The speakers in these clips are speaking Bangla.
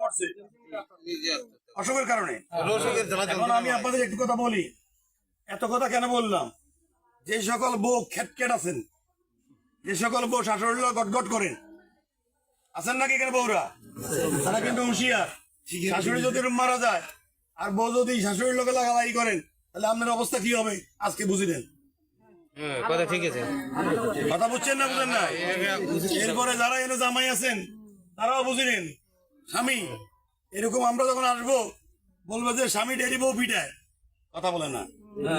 করছে অসুখের কারণে। এখন আমি আপনাদের একটু কথা বলি, এত কথা কেন বললাম, যে সকল বউ খেটকেট আছেন, যে সকল বউ শাশুড়ি গটগট করেন, আছেন নাকি এখানে বউরা, তারা কিন্তু হুঁশিয়ার। শাশুড়ি যদি মারা যায় আর বউ যদি শাশুড়ির লোকে লাগালাই করেন, তাহলে আপনার অবস্থা কি হবে আজকে বুঝি নেন। কথা ঠিক আছে, কথা বুঝছেন না বুঝেন না? এরপরে যারা এনে জামাই আছেন তারাও বুঝি নেন। স্বামী এরকম আমরা যখন আসবো বলবো যে স্বামী ডেরি বউ পিটায়, কথা বলে না।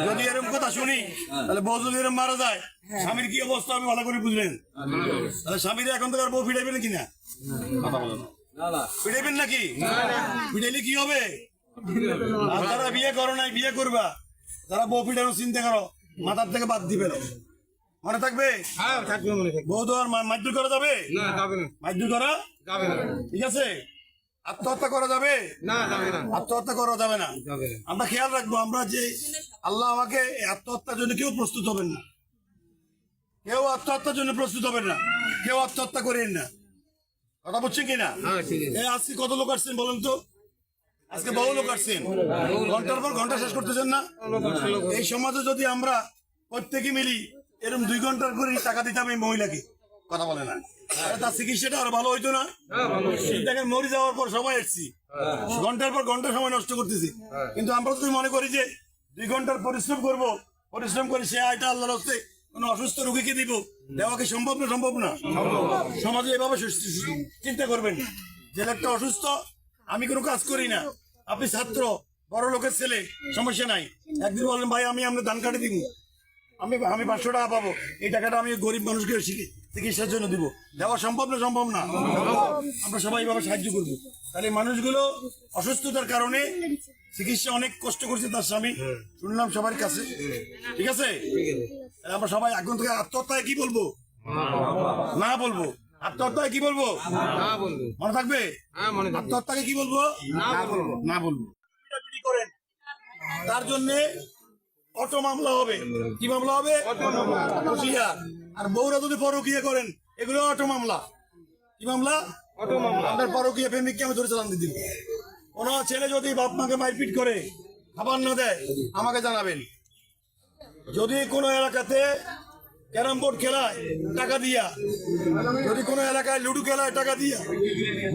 যদি এরকম কথা শুনি তাহলে বউ যদি এরকম মারা যায় স্বামীর কি অবস্থা আমি ভালো করে বুঝলেন। তাহলে স্বামীরা এখন তো আর বউ পিটাইবেন কিনা, কথা বলে না, পিটাইবেন নাকি? পিটাইলে কি হবে? আর যারা বিয়ে করো নাই বিয়ে করবা, যারা বউ পিটানোর চিন্তা করো, মাথার থেকে বাদ দিবে না, মনে থাকবে। বউ তো আর মারধর করা যাবে না, মারধর করা যাবে না, ঠিক আছে? আত্মহত্যা করা যাবে না, আত্মহত্যা করা যাবে না। আমরা খেয়াল রাখবো, আমরা যে আল্লাহ আমাকে আত্মহত্যার জন্য কেউ প্রস্তুত হবেন না, কেউ আত্মহত্যার জন্য প্রস্তুত হবেন না, কেউ আত্মহত্যা করেন না, কথা বুঝছেন কিনা? আজকে কত লোক আসছেন বলুন তো? আজকে বহু লোক আসছেন, ঘন্টার পর ঘন্টা শেষ করতেছেন না? এই সমাজে যদি আমরা প্রত্যেকে মিলি এরকম 2 ঘন্টার করে টাকা দিতাম এই মহিলাকে, কথা বলে না, তার চিকিৎসাটা আরো ভালো হইতো না? দেখেন মরে যাওয়ার পর সবাই এসছি, ঘন্টার পর ঘন্টা সময় নষ্ট করতেছি, কিন্তু আমরা যদি মনে করি যে 2 ঘন্টার পরিশ্রম করব, পরিশ্রম করে সে আয়টা আল্লাহর হস্তে কোন অসুস্থ রোগীকে দিব, দেওয়া কি সম্ভব না? সম্ভব না। সমাজে এভাবে চিন্তা করবেন যে একটা অসুস্থ, আমি কোনো কাজ করি না, আপনি ছাত্র, বড় লোকের ছেলে, সমস্যা নাই, একদিন বলেন ভাই আমি আপনার ধান কাটে দিব, আমি 500 টাকা পাবো, এই টাকাটা আমি গরিব মানুষকে চিকিৎসার জন্য দিব, দেওয়া সম্ভব না? সম্ভব না। আমরা সবাই এইভাবে সাহায্য করবো। তাহলে মানুষগুলো অসুস্থতার কারণে চিকিৎসা অনেক কষ্ট করছে তার স্বামী, শুনলাম সবার কাছে, ঠিক আছে? আমরা সবাই এখন থেকে আত্মহত্যায় কি বলবো? না বলবো। আত্মহত্যায় কি বলবো? মনে থাকবে? আত্মহত্যাকে কি বলবো? না বলবো। করেন তার জন্য অটো মামলা হবে। কি মামলা হবে? হুঁশিয়ার। আর বউরা যদি পরকীয়া করেন এগুলো অটো মামলা। কি মামলা? অটো মামলা। আপনার পরকীয়া প্রেমিককে আমি ধরে চালান দিয়ে দিব। কোন ছেলে যদি বাপ মাকে মারপিট করে, খাবার না দেয়, আমাকে জানাবেন। যদি কোনো এলাকাতে ক্যারাম বোর্ড খেলায় টাকা দিয়া, যদি কোনো এলাকায় লুডু খেলায় টাকা দিয়া,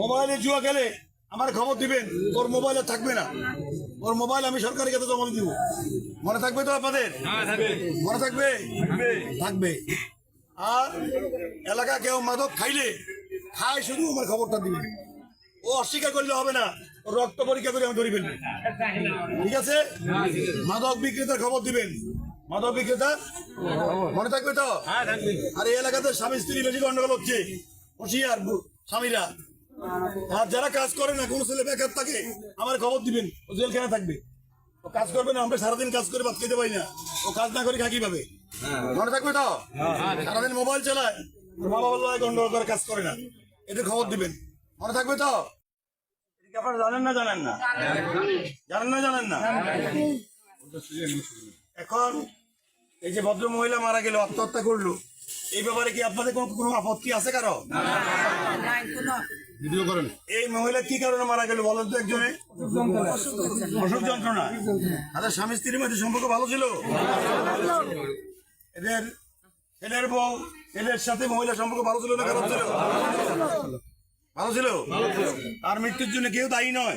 মোবাইলে জুয়া খেলে আমার খবর দিবেন, ওর মোবাইলে থাকবে না, ওর মোবাইল আমি সরকারের কাছে জমা দিব। মনে থাকবে তো আপনাদের? মনে থাকবে? থাকবে। আর এলাকা কেউ মাদক খায় শুধু আমার খবরটা দিবেন, ও অস্বীকার করলে হবে না, ও রক্ত পরীক্ষা করে আমি ধরে ফেলবো, ঠিক আছে? মাদক বিক্রেতার খবর দিবেন, মাদক বিক্রেতা, মনে থাকবে তো? আর এই এলাকাতে স্বামী স্ত্রী বেশি গন্ডগোল হচ্ছে, হুঁশিয়ার স্বামীরা। আর যারা কাজ করে না, কোন ছেলে বেকার থাকে, আমার খবর দিবেন, ও জেলখানে থাকবে, ও কাজ করবে না। আমরা সারাদিন কাজ করে ভাত খেতে পারি না, ও কাজ না করে খাকি পাবে, মনে থাকবে তো? সারাদিন মোবাইল চালায়, বাবা বললো গন্ডগোল করে কাজ করে না, এদের খবর দিবেন, মনে থাকবে তো? আপনারা জানেন না? জানেন না? জানেন না? জানেন না? এখন এই যে ভদ্র মহিলা মারা গেল, আত্মহত্যা করলো, এই ব্যাপারে কি আপনাদের কোনো আপত্তি আছে কারো? ভিডিও করেন। এই মহিলা কি কারণে মারা গেল বলেন তো একজনে? অসুখ যন্ত্রণা। তাদের স্বামী স্ত্রীর মধ্যে সম্পর্ক ভালো ছিল? এদের ছেলের বউ, ছেলের সাথে মহিলা সম্পর্ক ভালো ছিল না খারাপ ছিল? ভালো ছিল। আর মৃত্যুর জন্য কেউ দায়ী নয়।